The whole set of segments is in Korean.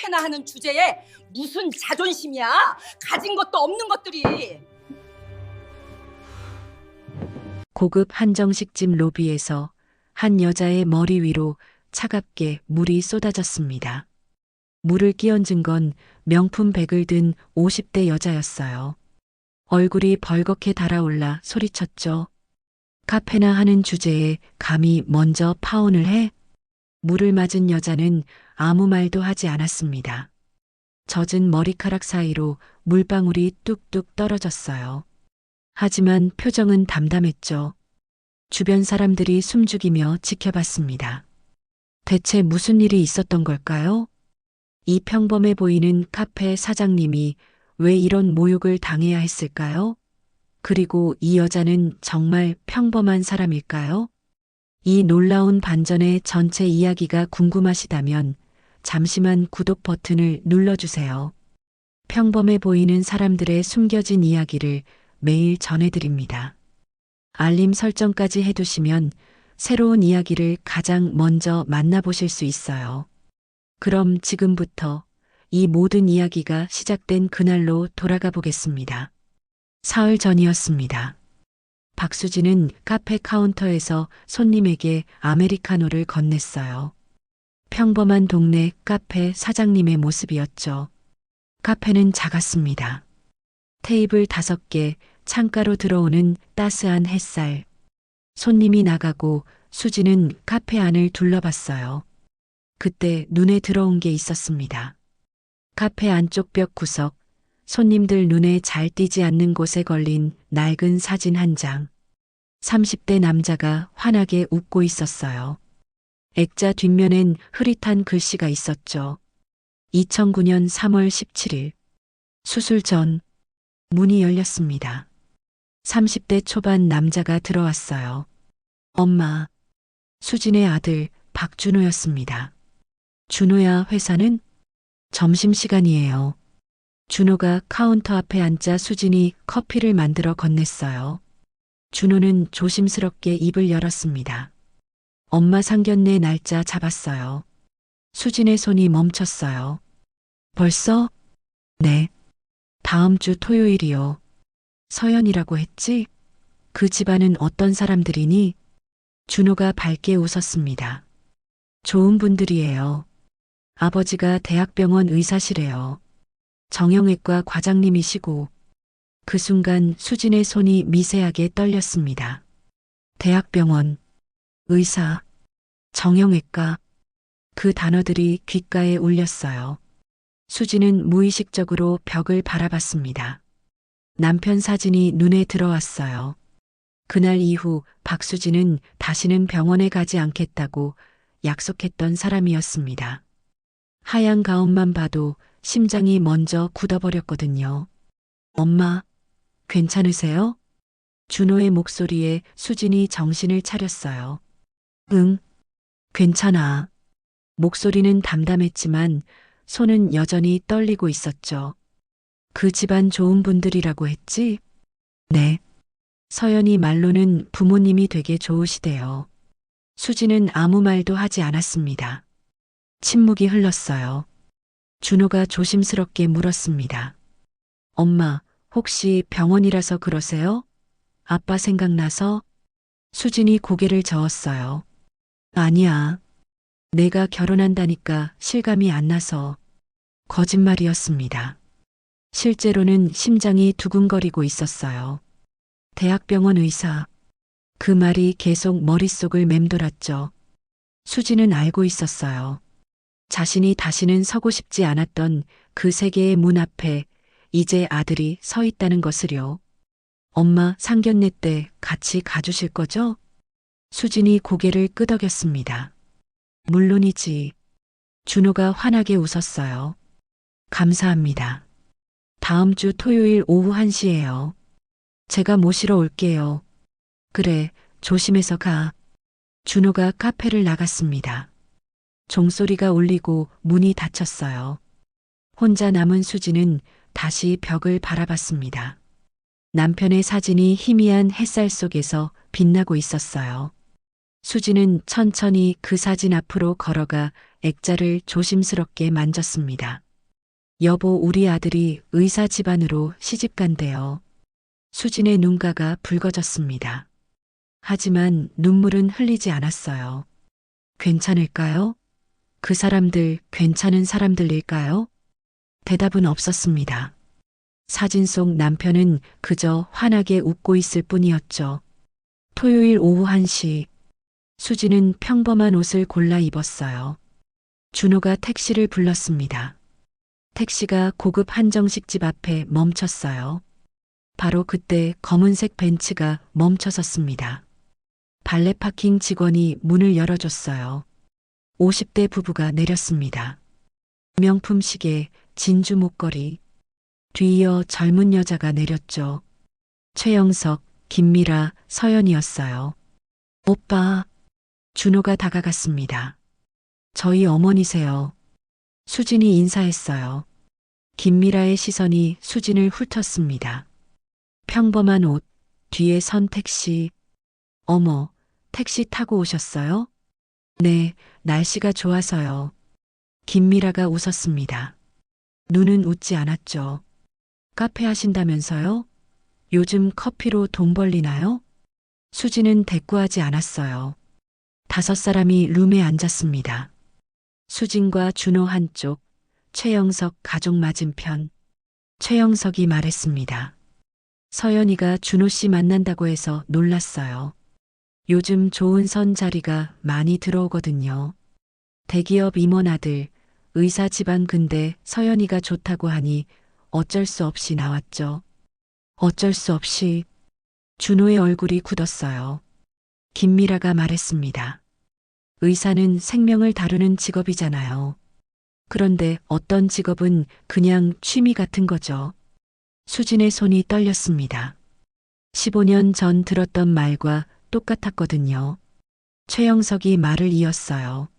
카페나 하는 주제에 무슨 자존심이야? 가진 것도 없는 것들이. 고급 한정식집 로비에서 한 여자의 머리 위로 차갑게 물이 쏟아졌습니다. 물을 끼얹은 건 명품 백을 든 50대 여자였어요. 얼굴이 벌겋게 달아올라 소리쳤죠. 카페나 하는 주제에 감히 먼저 파혼을 해? 물을 맞은 여자는 아무 말도 하지 않았습니다. 젖은 머리카락 사이로 물방울이 뚝뚝 떨어졌어요. 하지만 표정은 담담했죠. 주변 사람들이 숨죽이며 지켜봤습니다. 대체 무슨 일이 있었던 걸까요? 이 평범해 보이는 카페 사장님이 왜 이런 모욕을 당해야 했을까요? 그리고 이 여자는 정말 평범한 사람일까요? 이 놀라운 반전의 전체 이야기가 궁금하시다면 잠시만 구독 버튼을 눌러주세요. 평범해 보이는 사람들의 숨겨진 이야기를 매일 전해드립니다. 알림 설정까지 해두시면 새로운 이야기를 가장 먼저 만나보실 수 있어요. 그럼 지금부터 이 모든 이야기가 시작된 그날로 돌아가 보겠습니다. 사흘 전이었습니다. 박수진은 카페 카운터에서 손님에게 아메리카노를 건넸어요. 평범한 동네 카페 사장님의 모습이었죠. 카페는 작았습니다. 테이블 5개, 창가로 들어오는 따스한 햇살. 손님이 나가고 수지는 카페 안을 둘러봤어요. 그때 눈에 들어온 게 있었습니다. 카페 안쪽 벽 구석, 손님들 눈에 잘 띄지 않는 곳에 걸린 낡은 사진 한 장. 30대 남자가 환하게 웃고 있었어요. 액자 뒷면엔 흐릿한 글씨가 있었죠. 2009년 3월 17일. 수술 전. 문이 열렸습니다. 30대 초반 남자가 들어왔어요. 엄마. 수진의 아들 박준호였습니다. 준호야, 회사는? 점심시간이에요. 준호가 카운터 앞에 앉자 수진이 커피를 만들어 건넸어요. 준호는 조심스럽게 입을 열었습니다. 엄마 상견례 날짜 잡았어요. 수진의 손이 멈췄어요. 벌써? 네. 다음 주 토요일이요. 서연이라고 했지? 그 집안은 어떤 사람들이니? 준호가 밝게 웃었습니다. 좋은 분들이에요. 아버지가 대학병원 의사시래요. 정형외과 과장님이시고. 그 순간 수진의 손이 미세하게 떨렸습니다. 대학병원, 의사, 정형외과. 그 단어들이 귓가에 울렸어요. 수진은 무의식적으로 벽을 바라봤습니다. 남편 사진이 눈에 들어왔어요. 그날 이후 박수진은 다시는 병원에 가지 않겠다고 약속했던 사람이었습니다. 하얀 가운만 봐도 심장이 먼저 굳어버렸거든요. 엄마, 괜찮으세요? 준호의 목소리에 수진이 정신을 차렸어요. 응, 괜찮아. 목소리는 담담했지만 손은 여전히 떨리고 있었죠. 그 집안 좋은 분들이라고 했지? 네. 서연이 말로는 부모님이 되게 좋으시대요. 수지는 아무 말도 하지 않았습니다. 침묵이 흘렀어요. 준호가 조심스럽게 물었습니다. 엄마, 혹시 병원이라서 그러세요? 아빠 생각나서? 수진이 고개를 저었어요. 아니야. 내가 결혼한다니까 실감이 안 나서. 거짓말이었습니다. 실제로는 심장이 두근거리고 있었어요. 대학병원 의사. 그 말이 계속 머릿속을 맴돌았죠. 수지는 알고 있었어요. 자신이 다시는 서고 싶지 않았던 그 세계의 문 앞에 이제 아들이 서 있다는 것을요. 엄마 상견례 때 같이 가주실 거죠? 수진이 고개를 끄덕였습니다. 물론이지. 준호가 환하게 웃었어요. 감사합니다. 다음 주 토요일 오후 1시예요. 제가 모시러 올게요. 그래, 조심해서 가. 준호가 카페를 나갔습니다. 종소리가 울리고 문이 닫혔어요. 혼자 남은 수지는 다시 벽을 바라봤습니다. 남편의 사진이 희미한 햇살 속에서 빛나고 있었어요. 수지는 천천히 그 사진 앞으로 걸어가 액자를 조심스럽게 만졌습니다. 여보, 우리 아들이 의사 집안으로 시집 간대요. 수진의 눈가가 붉어졌습니다. 하지만 눈물은 흘리지 않았어요. 괜찮을까요? 그 사람들 괜찮은 사람들일까요? 대답은 없었습니다. 사진 속 남편은 그저 환하게 웃고 있을 뿐이었죠. 토요일 오후 1시, 수지는 평범한 옷을 골라 입었어요. 준호가 택시를 불렀습니다. 택시가 고급 한정식집 앞에 멈췄어요. 바로 그때 검은색 벤츠가 멈춰섰습니다. 발레 파킹 직원이 문을 열어줬어요. 50대 부부가 내렸습니다. 명품 시계, 진주 목걸이. 뒤이어 젊은 여자가 내렸죠. 최영석, 김미라, 서연이었어요. 오빠. 준호가 다가갔습니다. 저희 어머니세요. 수진이 인사했어요. 김미라의 시선이 수진을 훑었습니다. 평범한 옷, 뒤에 선 택시. 어머, 택시 타고 오셨어요? 네, 날씨가 좋아서요. 김미라가 웃었습니다. 눈은 웃지 않았죠. 카페 하신다면서요? 요즘 커피로 돈 벌리나요? 수지는 대꾸하지 않았어요. 5사람이 룸에 앉았습니다. 수진과 준호 한쪽, 최영석 가족 맞은편. 최영석이 말했습니다. 서연이가 준호 씨 만난다고 해서 놀랐어요. 요즘 좋은 선 자리가 많이 들어오거든요. 대기업 임원 아들, 의사 집안. 근데 서연이가 좋다고 하니 어쩔 수 없이 나왔죠. 어쩔 수 없이. 준호의 얼굴이 굳었어요. 김미라가 말했습니다. 의사는 생명을 다루는 직업이잖아요. 그런데 어떤 직업은 그냥 취미 같은 거죠. 수진의 손이 떨렸습니다. 15년 전 들었던 말과 똑같았거든요. 최영석이 말을 이었어요.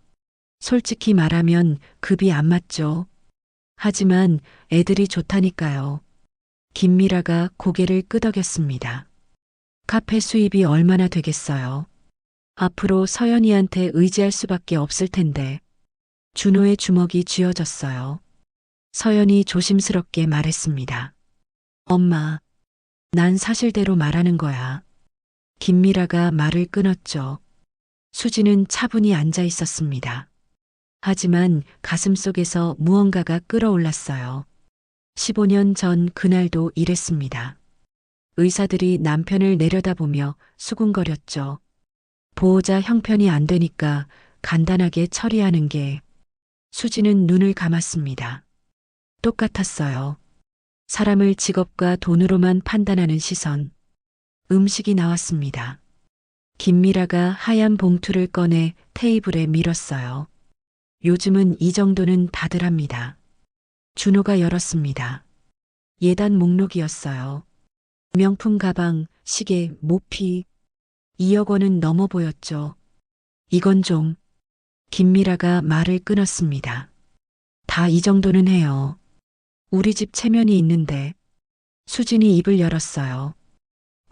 솔직히 말하면 급이 안 맞죠. 하지만 애들이 좋다니까요. 김미라가 고개를 끄덕였습니다. 카페 수입이 얼마나 되겠어요. 앞으로 서연이한테 의지할 수밖에 없을 텐데. 준호의 주먹이 쥐어졌어요. 서연이 조심스럽게 말했습니다. 엄마, 난 사실대로 말하는 거야. 김미라가 말을 끊었죠. 수지는 차분히 앉아 있었습니다. 하지만 가슴속에서 무언가가 끓어올랐어요. 15년 전 그날도 이랬습니다. 의사들이 남편을 내려다보며 수군거렸죠. 보호자 형편이 안 되니까 간단하게 처리하는 게. 수지는 눈을 감았습니다. 똑같았어요. 사람을 직업과 돈으로만 판단하는 시선. 음식이 나왔습니다. 김미라가 하얀 봉투를 꺼내 테이블에 밀었어요. 요즘은 이 정도는 다들 합니다. 준호가 열었습니다. 예단 목록이었어요. 명품 가방, 시계, 모피. 2억 원은 넘어 보였죠. 이건 좀. 김미라가 말을 끊었습니다. 다 이 정도는 해요. 우리 집 체면이 있는데. 수진이 입을 열었어요.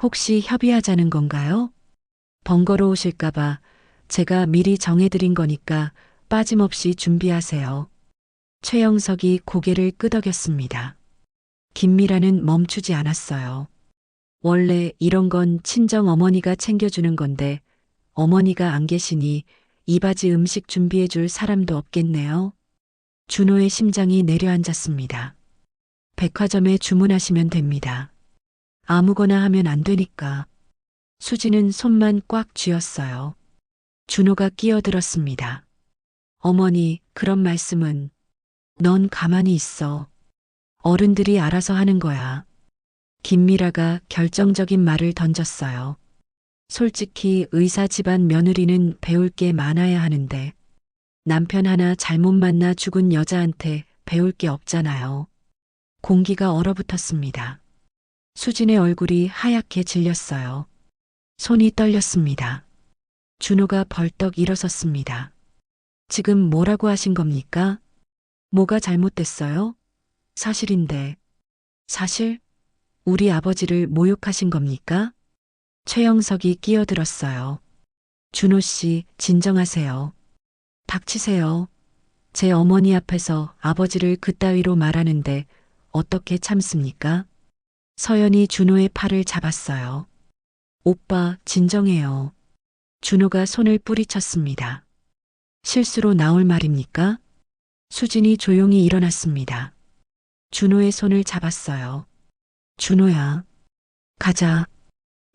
혹시 협의하자는 건가요? 번거로우실까봐 제가 미리 정해드린 거니까 빠짐없이 준비하세요. 최영석이 고개를 끄덕였습니다. 김미라는 멈추지 않았어요. 원래 이런 건 친정 어머니가 챙겨주는 건데 어머니가 안 계시니 이바지 음식 준비해줄 사람도 없겠네요. 준호의 심장이 내려앉았습니다. 백화점에 주문하시면 됩니다. 아무거나 하면 안 되니까. 수지는 손만 꽉 쥐었어요. 준호가 끼어들었습니다. 어머니, 그런 말씀은. 넌 가만히 있어. 어른들이 알아서 하는 거야. 김미라가 결정적인 말을 던졌어요. 솔직히 의사 집안 며느리는 배울 게 많아야 하는데 남편 하나 잘못 만나 죽은 여자한테 배울 게 없잖아요. 공기가 얼어붙었습니다. 수진의 얼굴이 하얗게 질렸어요. 손이 떨렸습니다. 준호가 벌떡 일어섰습니다. 지금 뭐라고 하신 겁니까? 뭐가 잘못됐어요? 사실인데. 사실? 우리 아버지를 모욕하신 겁니까? 최영석이 끼어들었어요. 준호 씨, 진정하세요. 닥치세요. 제 어머니 앞에서 아버지를 그따위로 말하는데 어떻게 참습니까? 서연이 준호의 팔을 잡았어요. 오빠, 진정해요. 준호가 손을 뿌리쳤습니다. 실수로 나올 말입니까? 수진이 조용히 일어났습니다. 준호의 손을 잡았어요. 준호야, 가자.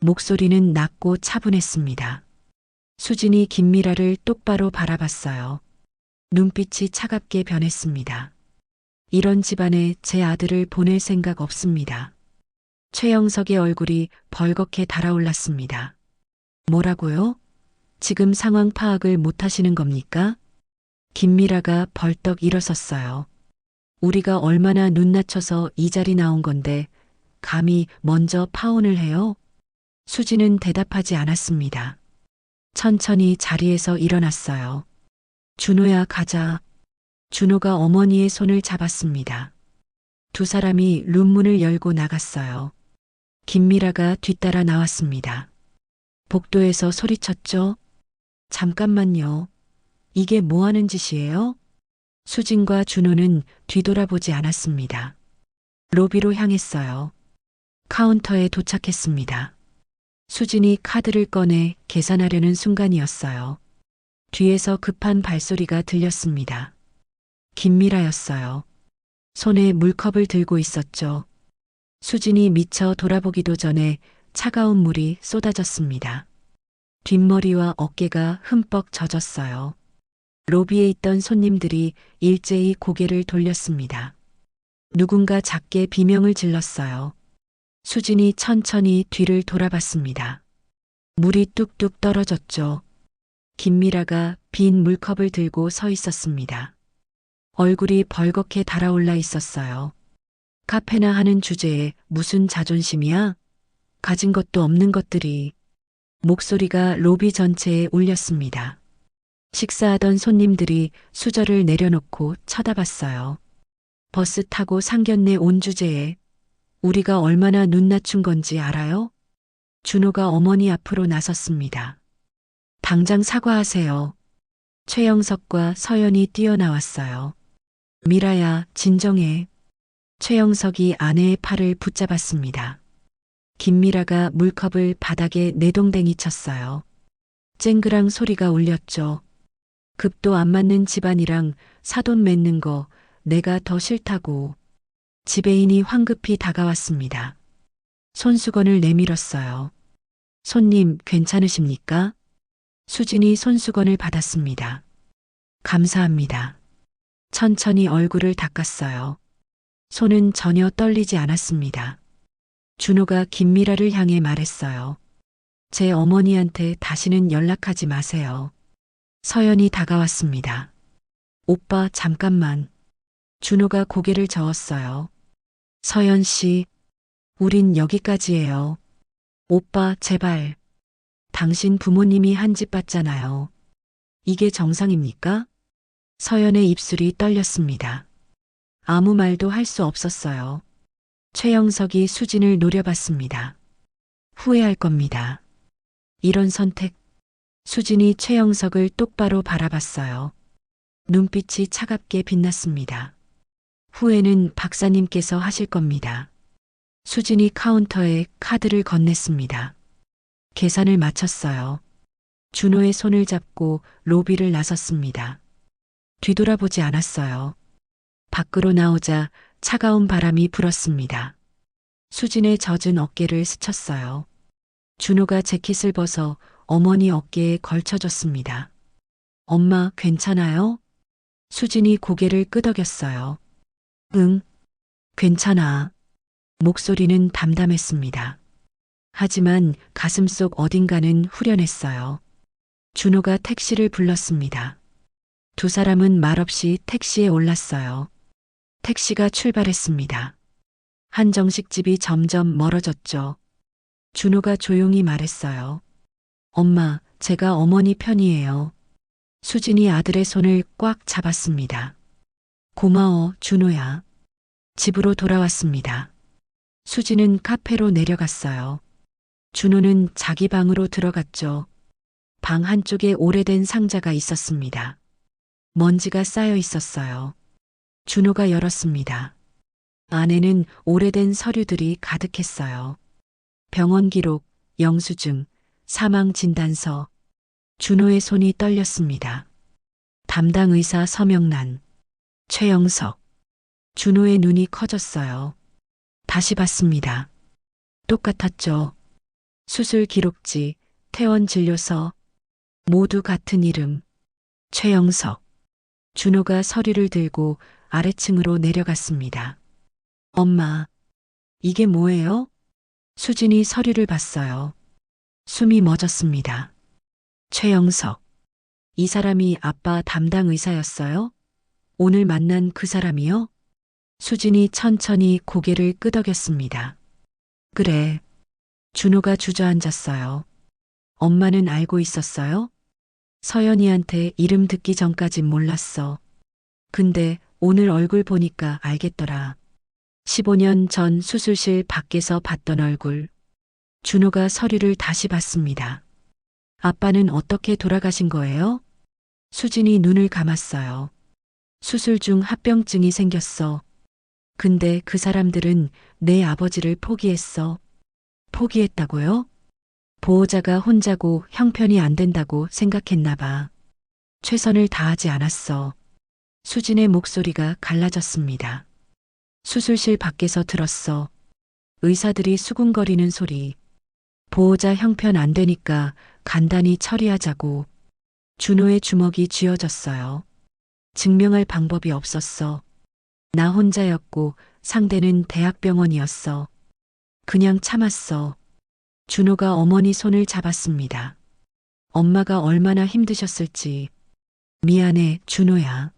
목소리는 낮고 차분했습니다. 수진이 김미라를 똑바로 바라봤어요. 눈빛이 차갑게 변했습니다. 이런 집안에 제 아들을 보낼 생각 없습니다. 최영석의 얼굴이 벌겋게 달아올랐습니다. 뭐라고요? 지금 상황 파악을 못 하시는 겁니까? 김미라가 벌떡 일어섰어요. 우리가 얼마나 눈 낮춰서 이 자리 나온 건데 감히 먼저 파혼을 해요? 수지는 대답하지 않았습니다. 천천히 자리에서 일어났어요. 준호야, 가자. 준호가 어머니의 손을 잡았습니다. 두 사람이 룸문을 열고 나갔어요. 김미라가 뒤따라 나왔습니다. 복도에서 소리쳤죠? 잠깐만요. 이게 뭐 하는 짓이에요? 수진과 준호는 뒤돌아보지 않았습니다. 로비로 향했어요. 카운터에 도착했습니다. 수진이 카드를 꺼내 계산하려는 순간이었어요. 뒤에서 급한 발소리가 들렸습니다. 김미라였어요. 손에 물컵을 들고 있었죠. 수진이 미처 돌아보기도 전에 차가운 물이 쏟아졌습니다. 뒷머리와 어깨가 흠뻑 젖었어요. 로비에 있던 손님들이 일제히 고개를 돌렸습니다. 누군가 작게 비명을 질렀어요. 수진이 천천히 뒤를 돌아봤습니다. 물이 뚝뚝 떨어졌죠. 김미라가 빈 물컵을 들고 서 있었습니다. 얼굴이 벌겋게 달아올라 있었어요. 카페나 하는 주제에 무슨 자존심이야? 가진 것도 없는 것들이. 목소리가 로비 전체에 울렸습니다. 식사하던 손님들이 수저를 내려놓고 쳐다봤어요. 버스 타고 상견례 온 주제에 우리가 얼마나 눈 낮춘 건지 알아요? 준호가 어머니 앞으로 나섰습니다. 당장 사과하세요. 최영석과 서연이 뛰어나왔어요. 미라야, 진정해. 최영석이 아내의 팔을 붙잡았습니다. 김미라가 물컵을 바닥에 내동댕이 쳤어요. 쨍그랑 소리가 울렸죠. 급도 안 맞는 집안이랑 사돈 맺는 거 내가 더 싫다고. 지배인이 황급히 다가왔습니다. 손수건을 내밀었어요. 손님, 괜찮으십니까? 수진이 손수건을 받았습니다. 감사합니다. 천천히 얼굴을 닦았어요. 손은 전혀 떨리지 않았습니다. 준호가 김미라를 향해 말했어요. 제 어머니한테 다시는 연락하지 마세요. 서연이 다가왔습니다. 오빠, 잠깐만. 준호가 고개를 저었어요. 서연 씨, 우린 여기까지예요. 오빠, 제발. 당신 부모님이 한 집 받잖아요. 이게 정상입니까? 서연의 입술이 떨렸습니다. 아무 말도 할 수 없었어요. 최영석이 수진을 노려봤습니다. 후회할 겁니다. 이런 선택. 수진이 최영석을 똑바로 바라봤어요. 눈빛이 차갑게 빛났습니다. 후회는 박사님께서 하실 겁니다. 수진이 카운터에 카드를 건넸습니다. 계산을 마쳤어요. 준호의 손을 잡고 로비를 나섰습니다. 뒤돌아보지 않았어요. 밖으로 나오자 차가운 바람이 불었습니다. 수진의 젖은 어깨를 스쳤어요. 준호가 재킷을 벗어 어머니 어깨에 걸쳐줬습니다. 엄마, 괜찮아요? 수진이 고개를 끄덕였어요. 응, 괜찮아. 목소리는 담담했습니다. 하지만 가슴속 어딘가는 후련했어요. 준호가 택시를 불렀습니다. 두 사람은 말없이 택시에 올랐어요. 택시가 출발했습니다. 한정식집이 점점 멀어졌죠. 준호가 조용히 말했어요. 엄마, 제가 어머니 편이에요. 수진이 아들의 손을 꽉 잡았습니다. 고마워, 준호야. 집으로 돌아왔습니다. 수진은 카페로 내려갔어요. 준호는 자기 방으로 들어갔죠. 방 한쪽에 오래된 상자가 있었습니다. 먼지가 쌓여 있었어요. 준호가 열었습니다. 안에는 오래된 서류들이 가득했어요. 병원 기록, 영수증, 사망 진단서. 준호의 손이 떨렸습니다. 담당 의사 서명란. 최영석. 준호의 눈이 커졌어요. 다시 봤습니다. 똑같았죠. 수술 기록지, 퇴원 진료서. 모두 같은 이름. 최영석. 준호가 서류를 들고 아래층으로 내려갔습니다. 엄마, 이게 뭐예요? 수진이 서류를 봤어요. 숨이 멎었습니다. 최영석. 이 사람이 아빠 담당 의사였어요? 오늘 만난 그 사람이요? 수진이 천천히 고개를 끄덕였습니다. 그래. 준호가 주저앉았어요. 엄마는 알고 있었어요? 서연이한테 이름 듣기 전까진 몰랐어. 근데 오늘 얼굴 보니까 알겠더라. 15년 전 수술실 밖에서 봤던 얼굴. 준호가 서류를 다시 봤습니다. 아빠는 어떻게 돌아가신 거예요? 수진이 눈을 감았어요. 수술 중 합병증이 생겼어. 근데 그 사람들은 내 아버지를 포기했어. 포기했다고요? 보호자가 혼자고 형편이 안 된다고 생각했나 봐. 최선을 다하지 않았어. 수진의 목소리가 갈라졌습니다. 수술실 밖에서 들었어. 의사들이 수군거리는 소리. 보호자 형편 안 되니까 간단히 처리하자고. 준호의 주먹이 쥐어졌어요. 증명할 방법이 없었어. 나 혼자였고 상대는 대학병원이었어. 그냥 참았어. 준호가 어머니 손을 잡았습니다. 엄마가 얼마나 힘드셨을지. 미안해, 준호야.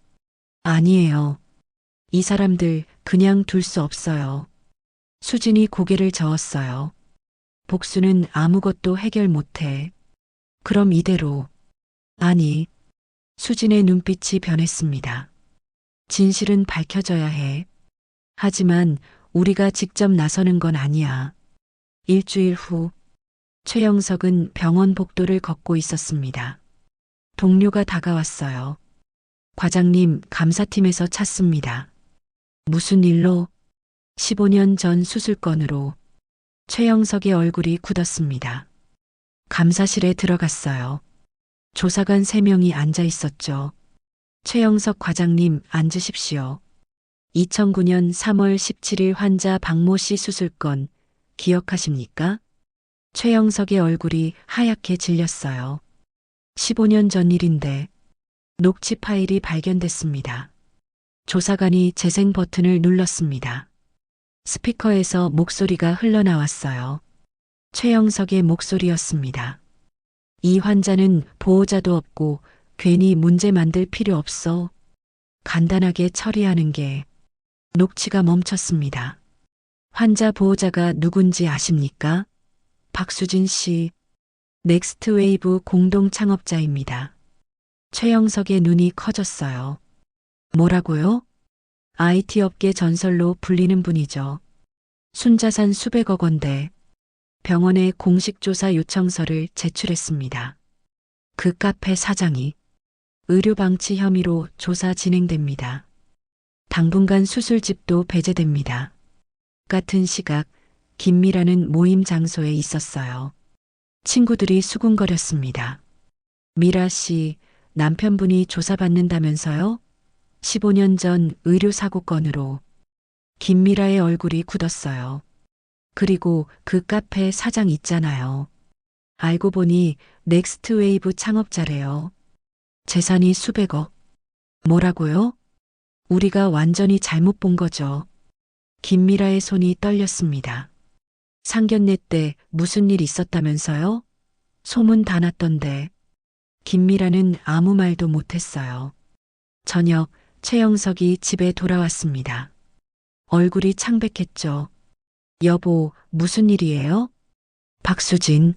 아니에요. 이 사람들 그냥 둘 수 없어요. 수진이 고개를 저었어요. 복수는 아무것도 해결 못해. 그럼 이대로. 아니. 수진의 눈빛이 변했습니다. 진실은 밝혀져야 해. 하지만 우리가 직접 나서는 건 아니야. 일주일 후, 최영석은 병원 복도를 걷고 있었습니다. 동료가 다가왔어요. 과장님, 감사팀에서 찾습니다. 무슨 일로? 15년 전 수술건으로. 최영석의 얼굴이 굳었습니다. 감사실에 들어갔어요. 조사관 3명이 앉아 있었죠. 최영석 과장님, 앉으십시오. 2009년 3월 17일 환자 박모 씨 수술건 기억하십니까? 최영석의 얼굴이 하얗게 질렸어요. 15년 전 일인데 녹취 파일이 발견됐습니다. 조사관이 재생 버튼을 눌렀습니다. 스피커에서 목소리가 흘러나왔어요. 최영석의 목소리였습니다. 이 환자는 보호자도 없고 괜히 문제 만들 필요 없어. 간단하게 처리하는 게. 녹취가 멈췄습니다. 환자 보호자가 누군지 아십니까? 박수진 씨. 넥스트 웨이브 공동 창업자입니다. 최영석의 눈이 커졌어요. 뭐라고요? IT 업계 전설로 불리는 분이죠. 순자산 수백억 원대. 병원에 공식 조사 요청서를 제출했습니다. 그 카페 사장이 의료방치 혐의로 조사 진행됩니다. 당분간 수술집도 배제됩니다. 같은 시각 김미라는 모임 장소에 있었어요. 친구들이 수군거렸습니다. 미라 씨, 남편분이 조사받는다면서요? 15년 전 의료사고 건으로. 김미라의 얼굴이 굳었어요. 그리고 그 카페 사장 있잖아요. 알고 보니 넥스트 웨이브 창업자래요. 재산이 수백억. 뭐라고요? 우리가 완전히 잘못 본 거죠. 김미라의 손이 떨렸습니다. 상견례 때 무슨 일 있었다면서요? 소문 다 났던데. 김미라는 아무 말도 못했어요. 저녁 최영석이 집에 돌아왔습니다. 얼굴이 창백했죠. 여보, 무슨 일이에요? 박수진.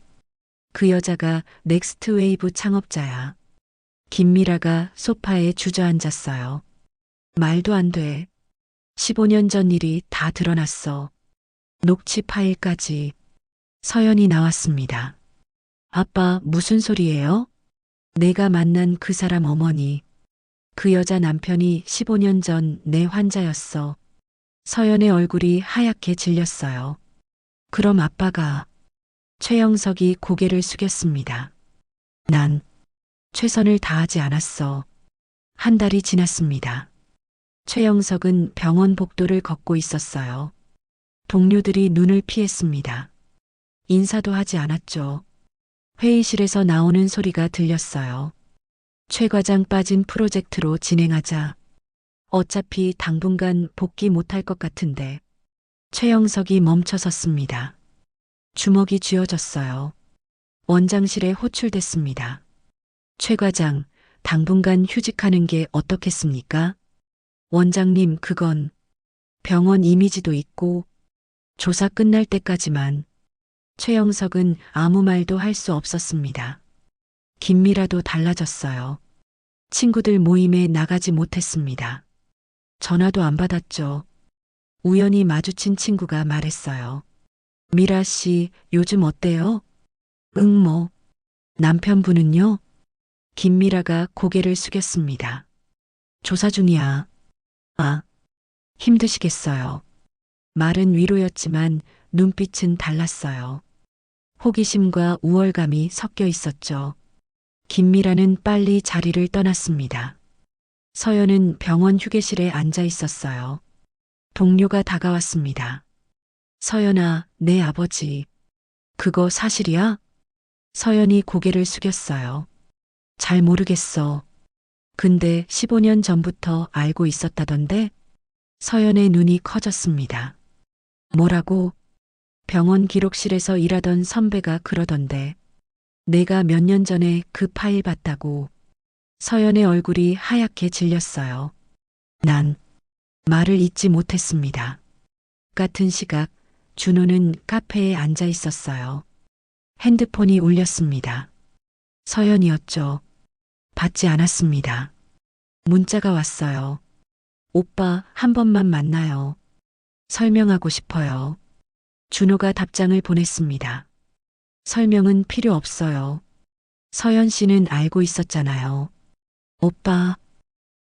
그 여자가 넥스트 웨이브 창업자야. 김미라가 소파에 주저앉았어요. 말도 안 돼. 15년 전 일이 다 드러났어. 녹취 파일까지. 서연이 나왔습니다. 아빠, 무슨 소리예요? 내가 만난 그 사람 어머니. 그 여자 남편이 15년 전 내 환자였어. 서연의 얼굴이 하얗게 질렸어요. 그럼 아빠가. 최영석이 고개를 숙였습니다. 난 최선을 다하지 않았어. 한 달이 지났습니다. 최영석은 병원 복도를 걷고 있었어요. 동료들이 눈을 피했습니다. 인사도 하지 않았죠. 회의실에서 나오는 소리가 들렸어요. 최 과장 빠진 프로젝트로 진행하자. 어차피 당분간 복귀 못할 것 같은데. 최영석이 멈춰섰습니다. 주먹이 쥐어졌어요. 원장실에 호출됐습니다. 최 과장, 당분간 휴직하는 게 어떻겠습니까? 원장님, 그건 병원 이미지도 있고 조사 끝날 때까지만. 최영석은 아무 말도 할 수 없었습니다. 김미라도 달라졌어요. 친구들 모임에 나가지 못했습니다. 전화도 안 받았죠. 우연히 마주친 친구가 말했어요. 미라 씨, 요즘 어때요? 응, 뭐. 남편분은요? 김미라가 고개를 숙였습니다. 조사 중이야. 아, 힘드시겠어요. 말은 위로였지만 눈빛은 달랐어요. 호기심과 우월감이 섞여 있었죠. 김미라는 빨리 자리를 떠났습니다. 서연은 병원 휴게실에 앉아 있었어요. 동료가 다가왔습니다. 서연아, 내 아버지. 그거 사실이야? 서연이 고개를 숙였어요. 잘 모르겠어. 근데 15년 전부터 알고 있었다던데? 서연의 눈이 커졌습니다. 뭐라고? 병원 기록실에서 일하던 선배가 그러던데. 내가 몇 년 전에 그 파일 봤다고. 서연의 얼굴이 하얗게 질렸어요. 난 말을 잇지 못했습니다. 같은 시각 준호는 카페에 앉아 있었어요. 핸드폰이 울렸습니다. 서연이었죠. 받지 않았습니다. 문자가 왔어요. 오빠, 한 번만 만나요. 설명하고 싶어요. 준호가 답장을 보냈습니다. 설명은 필요 없어요. 서연 씨는 알고 있었잖아요. 오빠,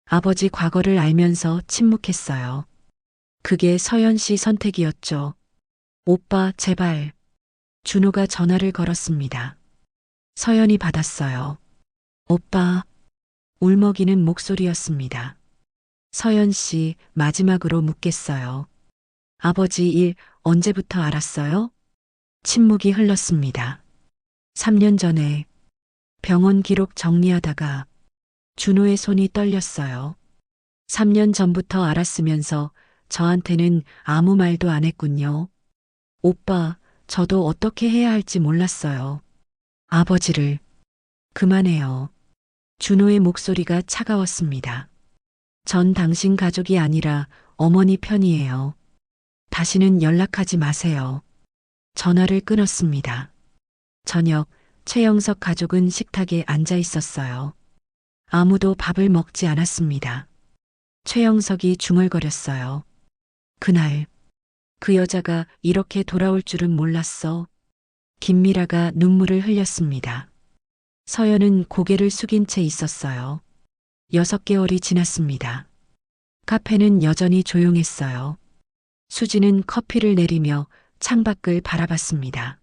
아버지 과거를 알면서 침묵했어요. 그게 서연 씨 선택이었죠. 오빠, 제발. 준호가 전화를 걸었습니다. 서연이 받았어요. 오빠, 울먹이는 목소리였습니다. 서연 씨, 마지막으로 묻겠어요. 아버지 일 언제부터 알았어요? 침묵이 흘렀습니다. 3년 전에 병원 기록 정리하다가 준호의 손이 떨렸어요. 3년 전부터 알았으면서 저한테는 아무 말도 안 했군요. 오빠, 저도 어떻게 해야 할지 몰랐어요. 아버지를 그만해요. 준호의 목소리가 차가웠습니다. 전 당신 가족이 아니라 어머니 편이에요. 다시는 연락하지 마세요. 전화를 끊었습니다. 저녁, 최영석 가족은 식탁에 앉아 있었어요. 아무도 밥을 먹지 않았습니다. 최영석이 중얼거렸어요. 그날, 그 여자가 이렇게 돌아올 줄은 몰랐어. 김미라가 눈물을 흘렸습니다. 서연은 고개를 숙인 채 있었어요. 6개월이 지났습니다. 카페는 여전히 조용했어요. 수지는 커피를 내리며 창밖을 바라봤습니다.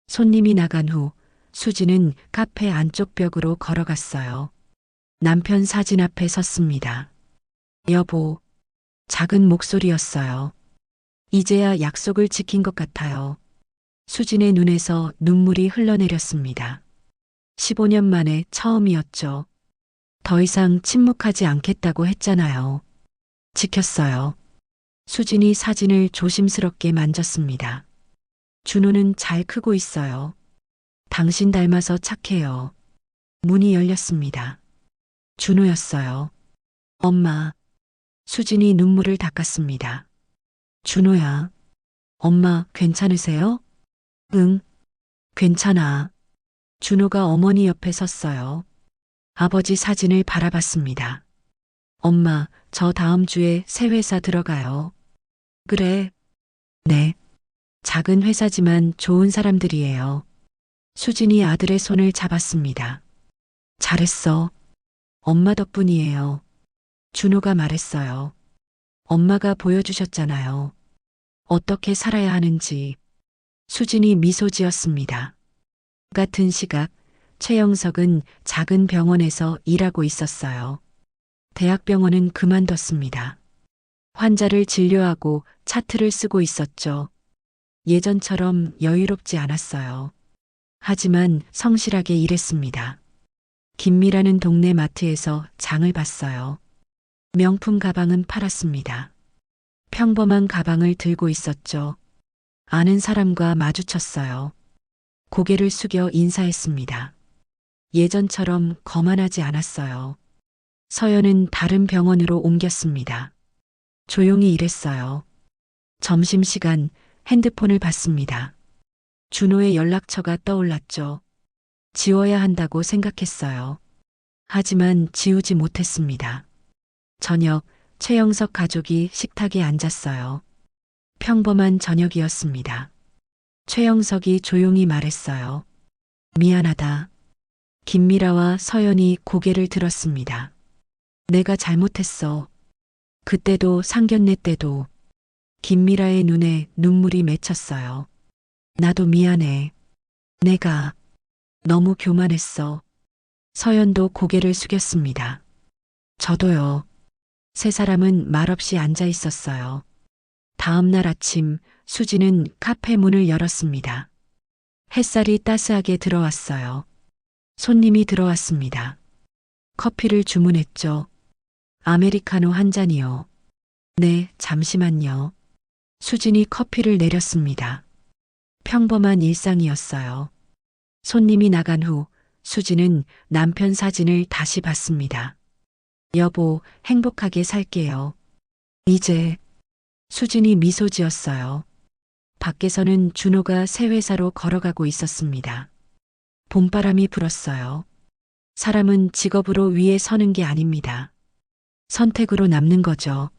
손님이 나간 후 수지는 카페 안쪽 벽으로 걸어갔어요. 남편 사진 앞에 섰습니다. 여보, 작은 목소리였어요. 이제야 약속을 지킨 것 같아요. 수진의 눈에서 눈물이 흘러내렸습니다. 15년 만에 처음이었죠. 더 이상 침묵하지 않겠다고 했잖아요. 지켰어요. 수진이 사진을 조심스럽게 만졌습니다. 준호는 잘 크고 있어요. 당신 닮아서 착해요. 문이 열렸습니다. 준호였어요. 엄마. 수진이 눈물을 닦았습니다. 준호야. 엄마, 괜찮으세요? 응, 괜찮아. 준호가 어머니 옆에 섰어요. 아버지 사진을 바라봤습니다. 엄마, 저 다음 주에 새 회사 들어가요. 그래. 네. 작은 회사지만 좋은 사람들이에요. 수진이 아들의 손을 잡았습니다. 잘했어. 엄마 덕분이에요. 준호가 말했어요. 엄마가 보여주셨잖아요. 어떻게 살아야 하는지. 수진이 미소 지었습니다. 같은 시각, 최영석은 작은 병원에서 일하고 있었어요. 대학병원은 그만뒀습니다. 환자를 진료하고 차트를 쓰고 있었죠. 예전처럼 여유롭지 않았어요. 하지만 성실하게 일했습니다. 김미라는 동네 마트에서 장을 봤어요. 명품 가방은 팔았습니다. 평범한 가방을 들고 있었죠. 아는 사람과 마주쳤어요. 고개를 숙여 인사했습니다. 예전처럼 거만하지 않았어요. 서연은 다른 병원으로 옮겼습니다. 조용히 일했어요. 점심시간 핸드폰을 봤습니다. 준호의 연락처가 떠올랐죠. 지워야 한다고 생각했어요. 하지만 지우지 못했습니다. 저녁, 최영석 가족이 식탁에 앉았어요. 평범한 저녁이었습니다. 최영석이 조용히 말했어요. 미안하다. 김미라와 서연이 고개를 들었습니다. 내가 잘못했어. 그때도 상견례 때도. 김미라의 눈에 눈물이 맺혔어요. 나도 미안해. 내가 너무 교만했어. 서연도 고개를 숙였습니다. 저도요. 세 사람은 말없이 앉아 있었어요. 다음 날 아침 수지는 카페 문을 열었습니다. 햇살이 따스하게 들어왔어요. 손님이 들어왔습니다. 커피를 주문했죠. 아메리카노 한 잔이요. 네, 잠시만요. 수진이 커피를 내렸습니다. 평범한 일상이었어요. 손님이 나간 후 수진은 남편 사진을 다시 봤습니다. 여보, 행복하게 살게요. 이제 수진이 미소 지었어요. 밖에서는 준호가 새 회사로 걸어가고 있었습니다. 봄바람이 불었어요. 사람은 직업으로 위에 서는 게 아닙니다. 선택으로 남는 거죠.